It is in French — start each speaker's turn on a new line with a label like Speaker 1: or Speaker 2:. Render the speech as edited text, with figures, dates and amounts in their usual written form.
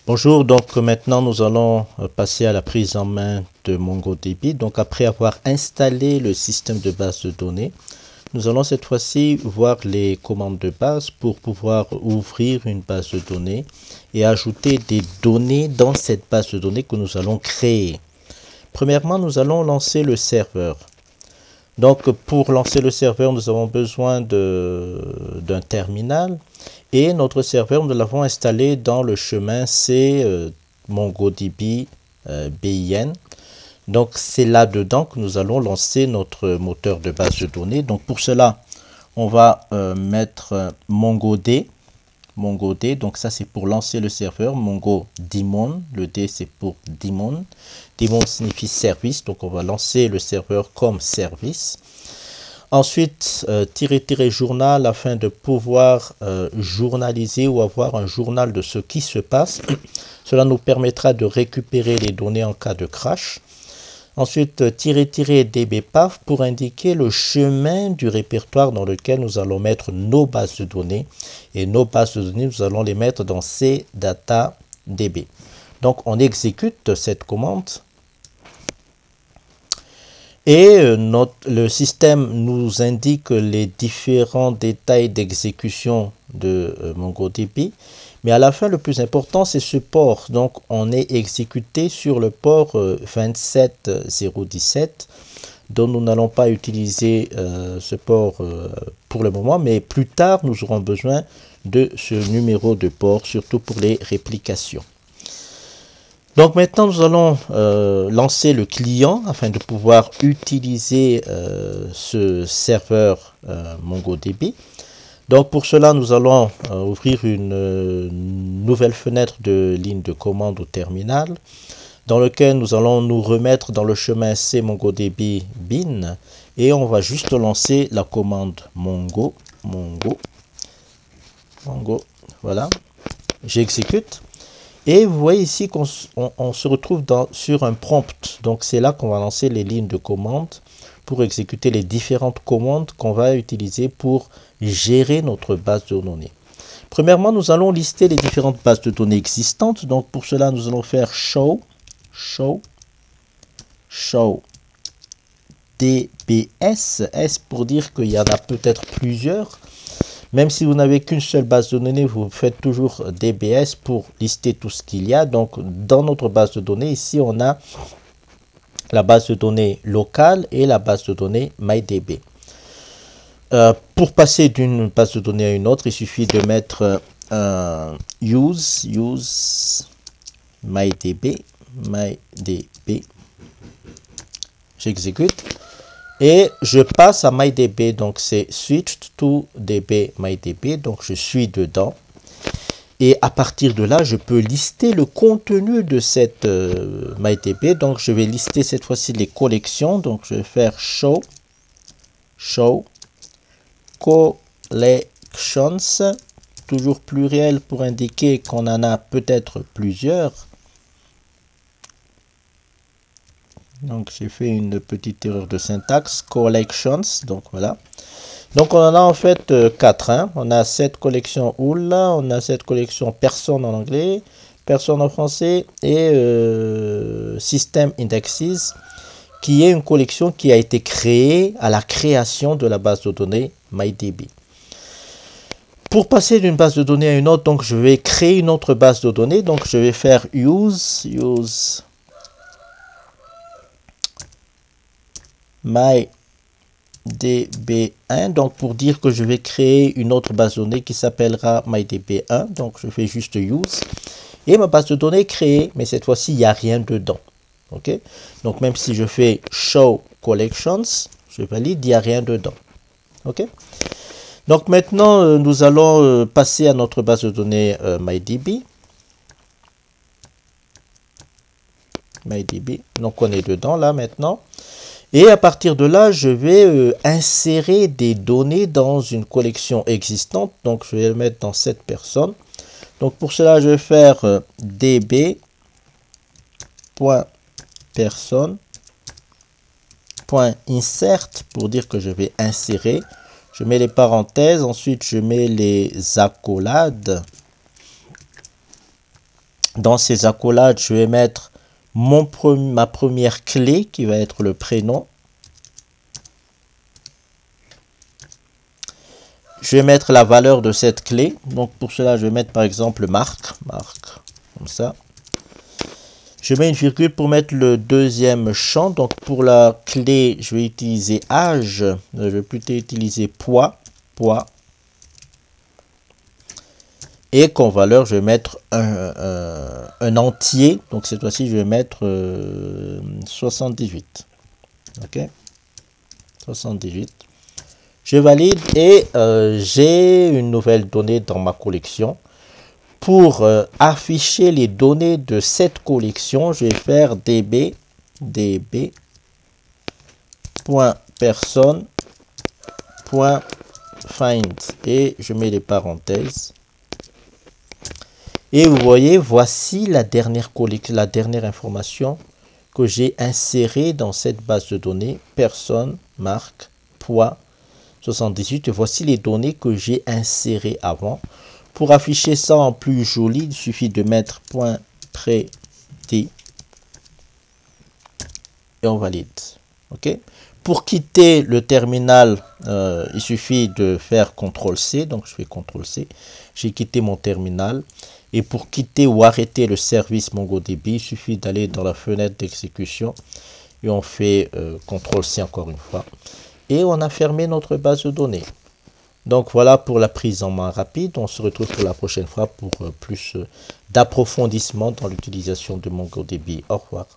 Speaker 1: Bonjour, donc maintenant nous allons passer à la prise en main de MongoDB. Donc après avoir installé le système de base de données, nous allons cette fois-ci voir les commandes de base pour pouvoir ouvrir une base de données et ajouter des données dans cette base de données que nous allons créer. Premièrement, nous allons lancer le serveur. Donc pour lancer le serveur, nous avons besoin d'un terminal et notre serveur, nous l'avons installé dans le chemin C MongoDB bin. Donc c'est là-dedans que nous allons lancer notre moteur de base de données. Donc pour cela, on va mettre MongoD. Donc ça c'est pour lancer le serveur. MongoDaemon, le D c'est pour daemon. Daemon signifie service, donc on va lancer le serveur comme service. Ensuite, --journal afin de pouvoir journaliser ou avoir un journal de ce qui se passe. Cela nous permettra de récupérer les données en cas de crash. Ensuite, --dbpath pour indiquer le chemin du répertoire dans lequel nous allons mettre nos bases de données. Et nos bases de données, nous allons les mettre dans cDataDB. Donc, on exécute cette commande. Et le système nous indique les différents détails d'exécution de MongoDB. Mais à la fin, le plus important, c'est ce port. Donc, on est exécuté sur le port 27017, dont nous n'allons pas utiliser ce port pour le moment. Mais plus tard, nous aurons besoin de ce numéro de port, surtout pour les réplications. Donc maintenant, nous allons lancer le client afin de pouvoir utiliser ce serveur MongoDB. Donc pour cela, nous allons ouvrir une nouvelle fenêtre de ligne de commande au terminal dans lequel nous allons nous remettre dans le chemin C MongoDB bin et on va juste lancer la commande Mongo. Voilà, j'exécute. Et vous voyez ici qu'on se retrouve sur un prompt. Donc c'est là qu'on va lancer les lignes de commande pour exécuter les différentes commandes qu'on va utiliser pour gérer notre base de données. Premièrement, nous allons lister les différentes bases de données existantes. Donc pour cela, nous allons faire show dbs, S pour dire qu'il y en a peut-être plusieurs. Même si vous n'avez qu'une seule base de données, vous faites toujours dbs pour lister tout ce qu'il y a. Donc, dans notre base de données, ici, on a la base de données locale et la base de données MyDB. Pour passer d'une base de données à une autre, il suffit de mettre use MyDB. J'exécute. Et je passe à MyDB, donc c'est switched to DB MyDB, donc je suis dedans. Et à partir de là, je peux lister le contenu de cette MyDB. Donc je vais lister cette fois-ci les collections. Donc je vais faire show collections, toujours pluriel pour indiquer qu'on en a peut-être plusieurs. Donc j'ai fait une petite erreur de syntaxe, collections, donc voilà. Donc on en a en fait 4, hein. On a cette collection OOL, on a cette collection personne en anglais, personne en français et system indexes, qui est une collection qui a été créée à la création de la base de données MyDB. Pour passer d'une base de données à une autre, donc je vais créer une autre base de données, donc je vais faire use MyDB1, donc pour dire que je vais créer une autre base de données qui s'appellera MyDB1, donc je fais juste use, et ma base de données est créée, mais cette fois-ci, il n'y a rien dedans, ok? Donc même si je fais show collections, je valide, il n'y a rien dedans, ok? Donc maintenant, nous allons passer à notre base de données MyDB, donc on est dedans là maintenant. Et à partir de là, je vais insérer des données dans une collection existante. Donc, je vais le mettre dans cette personne. Donc, pour cela, je vais faire db.personne.insert pour dire que je vais insérer. Je mets les parenthèses. Ensuite, je mets les accolades. Dans ces accolades, je vais mettre ma première clé qui va être le prénom. Je vais mettre la valeur de cette clé. Donc pour cela, je vais mettre par exemple marque, comme ça. Je mets une virgule pour mettre le deuxième champ. Donc pour la clé, je vais utiliser âge. Je vais plutôt utiliser poids. Et comme valeur, je vais mettre un entier. Donc cette fois-ci, je vais mettre 78. Ok, 78. Je valide et j'ai une nouvelle donnée dans ma collection. Pour afficher les données de cette collection, je vais faire db.person.find et je mets les parenthèses. Et vous voyez, voici la dernière information que j'ai insérée dans cette base de données. Personne, marque, poids, 78. Et voici les données que j'ai insérées avant. Pour afficher ça en plus joli, il suffit de mettre .prêt et on valide. OK. Pour quitter le terminal, il suffit de faire CTRL-C. Donc, je fais CTRL-C. J'ai quitté mon terminal. Et pour quitter ou arrêter le service MongoDB, il suffit d'aller dans la fenêtre d'exécution. Et on fait CTRL-C encore une fois. Et on a fermé notre base de données. Donc voilà pour la prise en main rapide. On se retrouve pour la prochaine fois pour plus d'approfondissement dans l'utilisation de MongoDB. Au revoir.